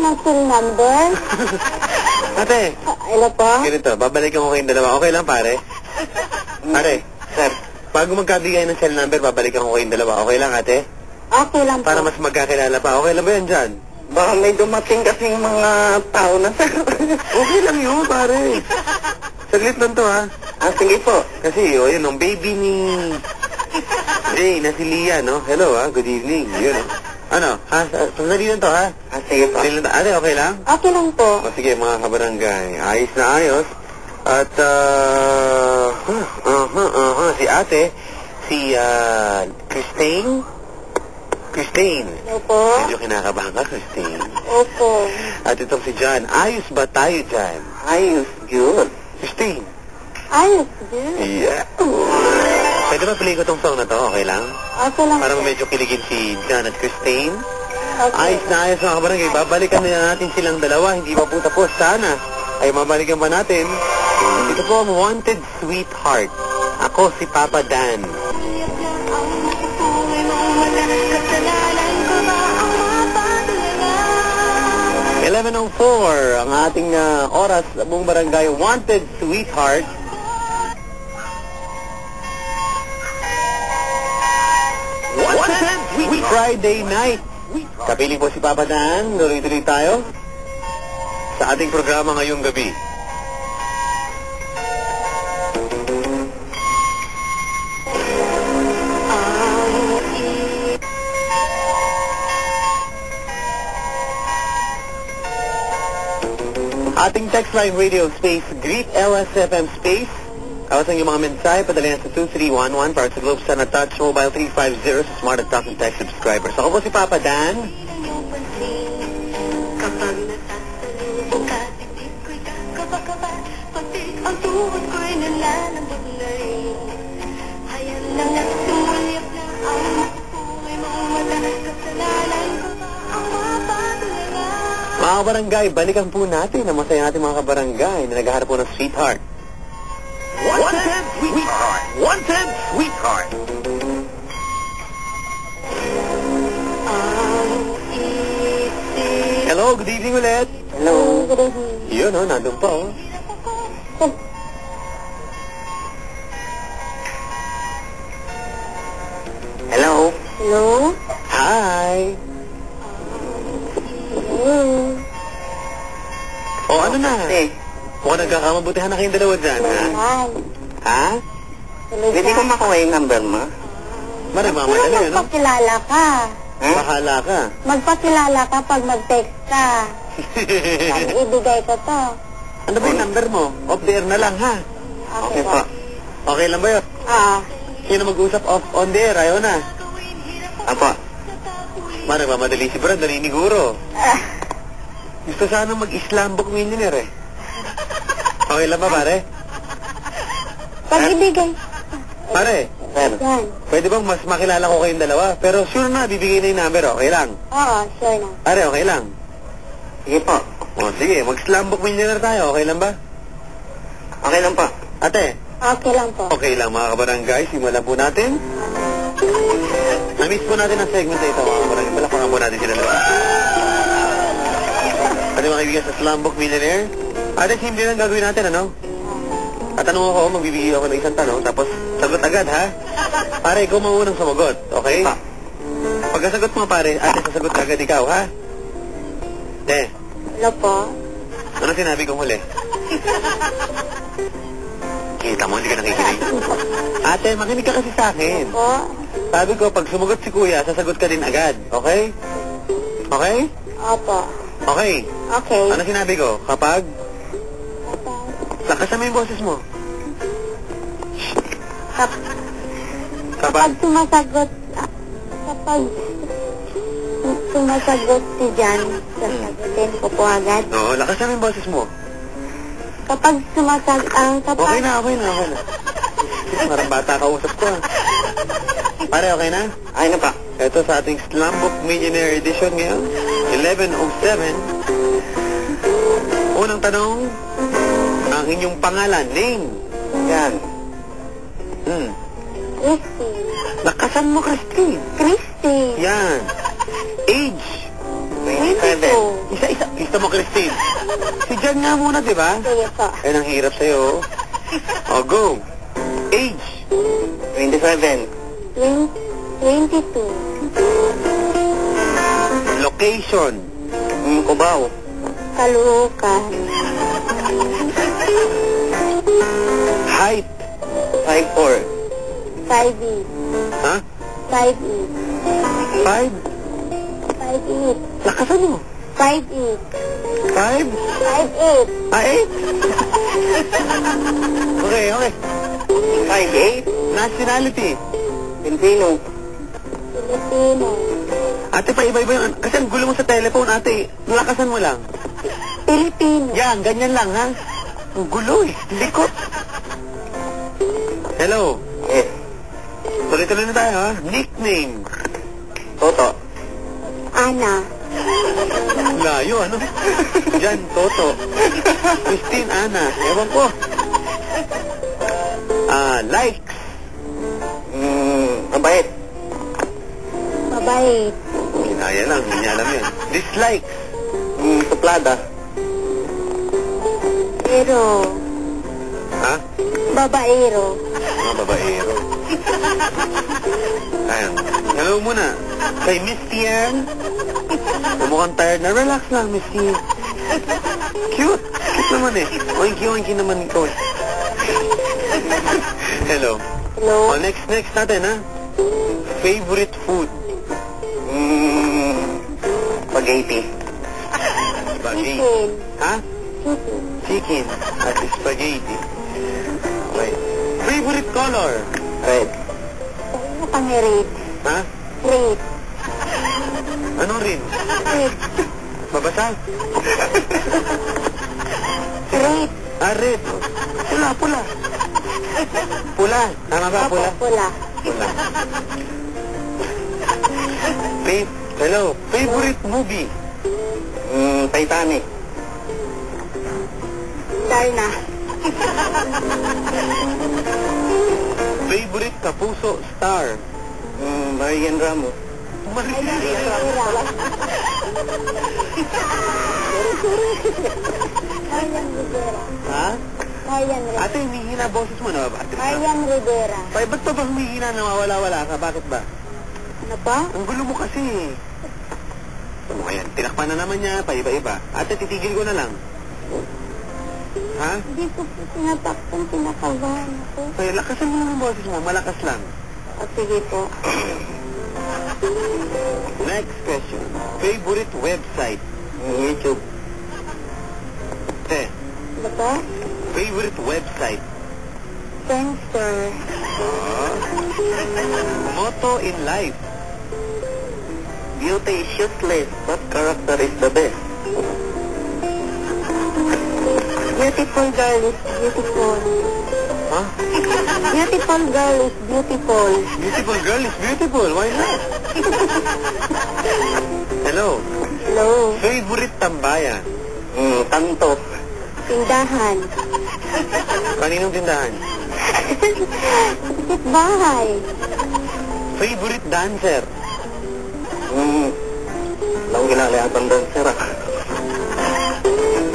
ng cell number? Ate, Hello po? ganito, babalikan ko kayong dalawa. Okay lang, pare? Pare, Sir, bago magkabigay ng cell number, babalikan ko kayong dalawa. Okay lang, ate? Okay lang po. Para mas magkakilala pa. Okay lang ba yan dyan? baka may dumating kasing mga tao na, sir. Okay lang yun, pare. Saglit lang to, ha? Sige po. Kasi, yun, ang baby ni Jay, na si Lia, no? Hello, ha? Good evening. Yun, ano? Ha? Sandali lang to, ha? Sige po. Sandali lang to. Ate, okay lang? Okay lang po. O, sige, mga kabarangay. Ayos na ayos. At, si ate, si, Christine? Christine. Hello po? Medyo kinakabahan ka, Christine. Opo. At itong si John. Ayos ba tayo, John? Ayos, good. Christine. Ayos, good. Yeah. Pwede ba play ko tong song na to? Okay lang? Okay lang Para po. medyo kiligin si John at Christine. Okay. Ayos na ayos mga kabarangay. Babalikan na natin silang dalawa. Hindi pa po tapos. Sana ay mabalikan pa natin. Ito po ang Wanted Sweetheart. Ako si Papa Dan. 11:04 ang ating oras sa buong barangay. Wanted Sweetheart. Wanted Sweetheart. Friday night. Kapiling po si Papa Dan. Tuloy-tuloy tayo sa ating programa ngayong gabi. Ating text line radio space, Greet LSFM space. Kawasan yung mga mensahe, padala yan sa 2311 para sa Globe Sun at Touch Mobile 350 sa Smart at Talk and Text subscribers. Ako po si Papa Dan. Kapag natatalubong ka, titip ko'y kakaba-kaba, pati ang tuhod ko'y nalalambot na rin. Hayan lang at sumulyap na ang mapupuhay mong mata, kasalanan ko ba ang mapatulala? Mga kabarangay, balikan po natin ang masaya natin mga kabarangay na naghaharap po ng sweetheart. Wanted Sweetheart! Wanted Sweetheart! Hello, good evening ulit. Hello. Good evening. Yun, nandun pa, Hello? Hello? Hi! Hello? O, ano na? Eh, Mukhang nagkakamabutihan na kayong dalawa dyan, ha? Hi. Ha? Hello, pwede ko makuha yung number mo? Maragmamadali, ano? Magpakilala ka. Ha? Bahala ka. Magpakilala ka pag mag-text ka. Pag ibigay ko to. Ano ba yung number mo? Off the air na lang, ha? Okay po. Okay lang ba yun? Sino mag-usap on the air? Ayaw na. Apo. Maragmamadali si Brad, naniniguro. Gusto sana mag-Islam book millionaire, eh. Okay lang ba, pare? Pag ibigay. Pare, Sir, Yan. pwede bang mas makilala ko kayong dalawa? Pero sure na, bibigay na yung number, okay lang. Oo, sure na. Pare, okay lang. sige po. O, sige, mag-Islam book millionaire tayo, okay lang ba? Okay lang po. Ate, Okay lang po. okay lang mga kabarangay, simulan po natin. Na-miss po natin ang segment na ito, mga kabarangay. Palapakan po natin sila dalawa. Pwede mga kaibigan sa Islam book millionaire. Ate, simple lang gagawin natin, ano? Tatanong ako, magbibigay ako ng isang tanong, tapos sagot agad, ha? Pare, ikaw maunang sumagot, okay? Pa. Pagkasagot mo, pare, ate, sasagot agad ikaw, ha? Hello po. Ano sinabi kong huli? Kita mo, hindi ka nakikinig. Ate, makinig ka kasi sa akin. Po. Sabi ko, pag sumagot si kuya, sasagot ka din agad, okay? Okay? Opo. Okay. Okay. Ano sinabi ko? Kapag? Lakasan mo yung boses mo. Kapag sumasagot, kapag sumasagot si Jan, sasagutin ko po agad. Oo, lakasan mo yung boses mo. Kapag sumasagot, Okay na, okay na, okay na. Parang bata kausap ko. Pare, okay na? Ay na pa. Ito sa ating Slumbook Millionaire Edition ngayon. 11:07. Unang tanong, ang inyong pangalan, name. Yan. Christy. Lakasan mo, Christine. Christy. Yan. Age. 27. Isa-isa. Dyan nga muna, di ba? Sige po. Ay, ang hirap sa'yo. O, go. Age. 27. 22. Location. Cubao. Caloocan. Height. 5'4". 5'8". Ha? 5'8". 5? 5'8". Lakasan mo. 5'8". 5? 5'8". Ah, 8? Okay, okay. 5'8". Nationality. Filipino. Filipino. Ate, pa-iba-iba yung... Kasi ang gulo mo sa telephone, ate. Lakasan mo lang. Filipino. Yan, ganyan lang, ha? Ang gulo, eh. Likot. Hello. Yes. Tuloy-tuloy na tayo, ha? Nickname. Toto. Ana. Layo, ano? Jan, Toto. Christine, Ana. Ewan ko. Likes. Mabait. Mabait. Kinaya lang, hindi niya alam yun. Dislikes. Suplada. Pero. Ha? Babaero. Mga babaero. Ayan. Hello muna. Kay Miss Tian. Mukhang tired na. Relax lang, Miss Tian. Cute. Cute naman eh. Oinky-oinky naman ikaw eh. Hello. Hello. Oh, next natin, ha? Favorite food. Spaghetti. Spaghetti. Chicken. Ha? Chicken. Chicken. At spaghetti. Okay. Favorite color. Red. Ano kang red? Ha? Red. Anong rin? Red. Babasa? Red. Red. Pula, pula. Pula. Tama ba, pula? Pula. Pula. Hello. Favorite movie? Titanic. Darna. Favorite kapuso star? Marian Ramos. Marian Rivera. Ha? Marian Rivera. Ate, humihina boses mo na ba? Marian Rivera. Ba't pa ba humihina na mawala-wala ka? Bakit ba? Ano pa? Ang gulo mo kasi. Ano yan? Tinakpan na naman niya, paiba-iba. Ate, titigil ko na lang. Ha? Hindi ko po tinatakpan, kinakabahan ako. Ay, lakasan mo lang ang boses mo. Malakas lang. O sige po. Next question. Favorite website? YouTube. Ano pa? Favorite website? Friendster. Motto in life? Beauty is useless, but character is the best. Beautiful girl is beautiful. Ha? Beautiful girl is beautiful. Beautiful girl is beautiful. Why not? Hello. Hello. Favorite tambayan? Tanto. Tindahan. Kaninong tindahan? Kapit bahay. Favorite dancer? Lang kilala yatang dancer ah.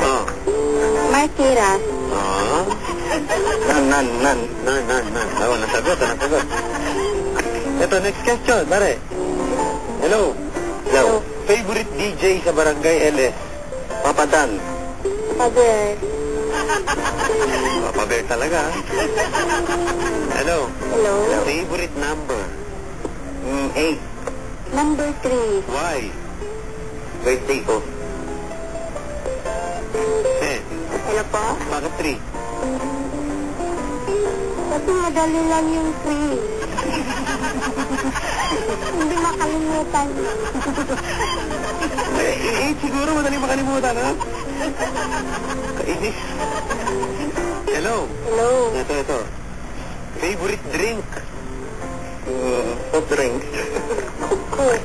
Oh. Martiras. Ah. Nan. Nan. Oh, nasagot. Ito, next question, pare. Hello. Hello. Favorite DJ sa Barangay LS? Papa Dan. Pader. Papa Bear talaga. Hello. Hello. Favorite number? 8. Number 3. Why? Birthday ko. Hello po? Bakit 3? Kasi madali lang yung 3. Hindi makalimutan. Siguro madali makalimutan, ha? Kainis. Hello. Hello. Ito. Favorite drink? Soft drinks. Cook.